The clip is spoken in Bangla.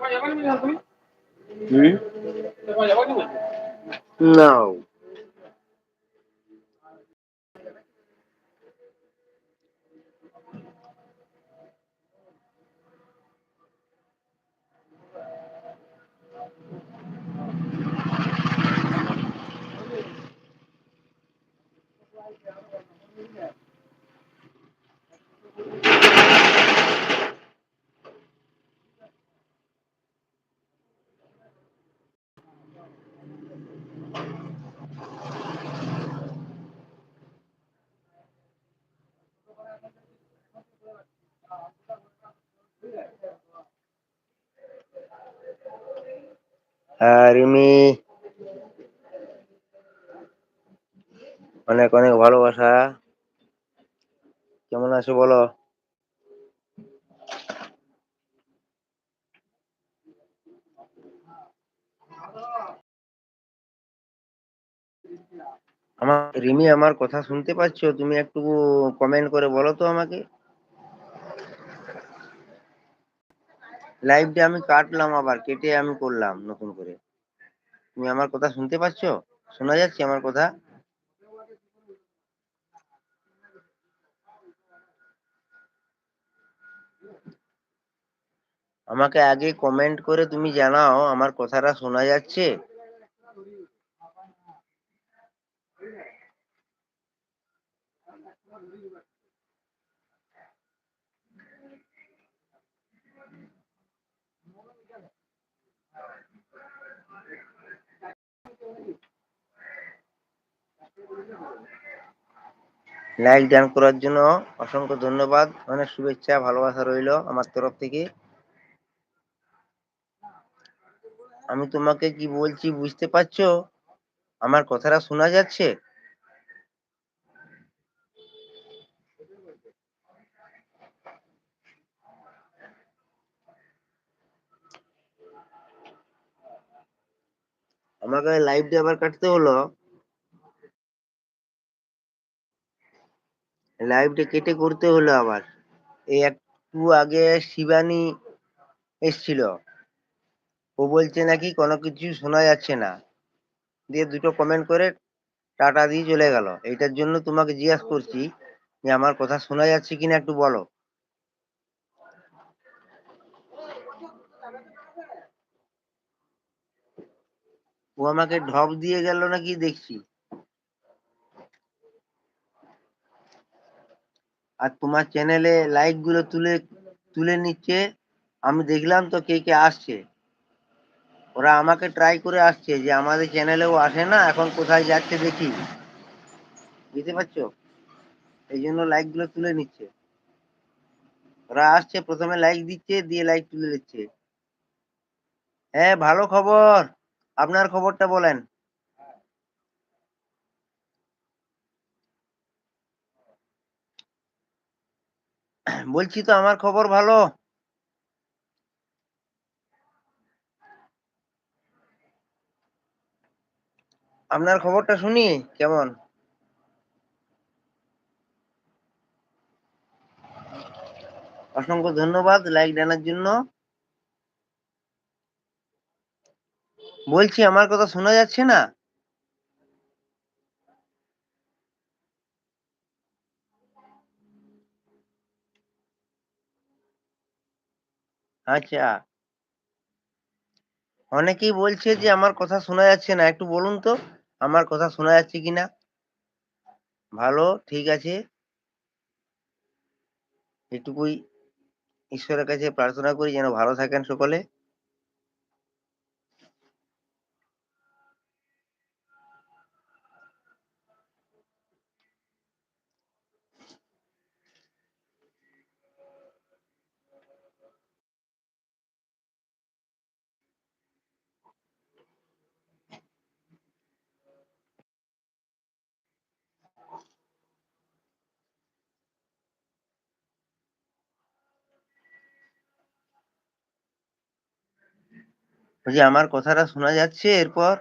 Hmm? No. রিমি, অনেক অনেক ভালোবাসা। কেমন আছো বলো? রিমি, আমার কথা শুনতে পাচ্ছো? তুমি একটু কমেন্ট করে বলো তো আমাকে। লাইভটা আমি কাটলাম, আবার কেটে আমি করলাম নতুন করে। তুমি আমার কথা শুনতে পাচ্ছো? শোনা যাচ্ছে আমার কথা? আমাকে আগে কমেন্ট করে তুমি জানাও আমার কথাটা শোনা যাচ্ছে। লাইক ডান করার জন্য অসংখ্য ধন্যবাদ, অনেক শুভেচ্ছা ভালোবাসা রইলো আমার তরফ থেকে। আমি তোমাকে কি বলছি বুঝতে পারছো? আমার কথাটা শোনা যাচ্ছে? আমাকে লাইভটা আবার কাটতে হলো। লাইভটা কেটে করতে হলো আবার। এই একটু আগে শিবানী এসছিল, ও বলছে নাকি কোনো কিছু শোনা যাচ্ছে না, দিয়ে দুটো কমেন্ট করে টাটা দিয়ে চলে গেল। এইটার জন্য তোমাকে জিজ্ঞাসা করছি যে আমার কথা শোনা যাচ্ছে কিনা একটু বলো। ও আমাকে ঢপ দিয়ে গেল নাকি দেখছি। আর তোমার চ্যানেলে লাইক গুলো তুলে তুলে নিচ্ছে, আমি দেখলাম তো কে কে আসছে। ওরা আমাকে ট্রাই করে আসছে যে আমাদের চ্যানেলেও আসে না, এখন কোথায় যাচ্ছে দেখি। বুঝতে পারছো? এই জন্য লাইক গুলো তুলে নিচ্ছে। ওরা আসছে, প্রথমে লাইক দিচ্ছে, দিয়ে লাইক তুলে নিচ্ছে। হ্যাঁ, ভালো খবর। আপনার খবরটা বলেন। বলছি তো আমার খবর ভালো। আপনার খবরটা শুনি কেমন। অসংখ্য ধন্যবাদ লাইক জানার জন্য। বলছি আমার কথা শোনা যাচ্ছে না? আচ্ছা, অনেকেই বলছে যে আমার কথা শোনা যাচ্ছে না, একটু বলুন তো আমার কথা শোনা যাচ্ছে কিনা। ভালো, ঠিক আছে। এটুকুই ঈশ্বরের কাছে প্রার্থনা করি যেন ভালো থাকেন সকলে। বলছি আমার কথাটা শোনা যাচ্ছে এরপর?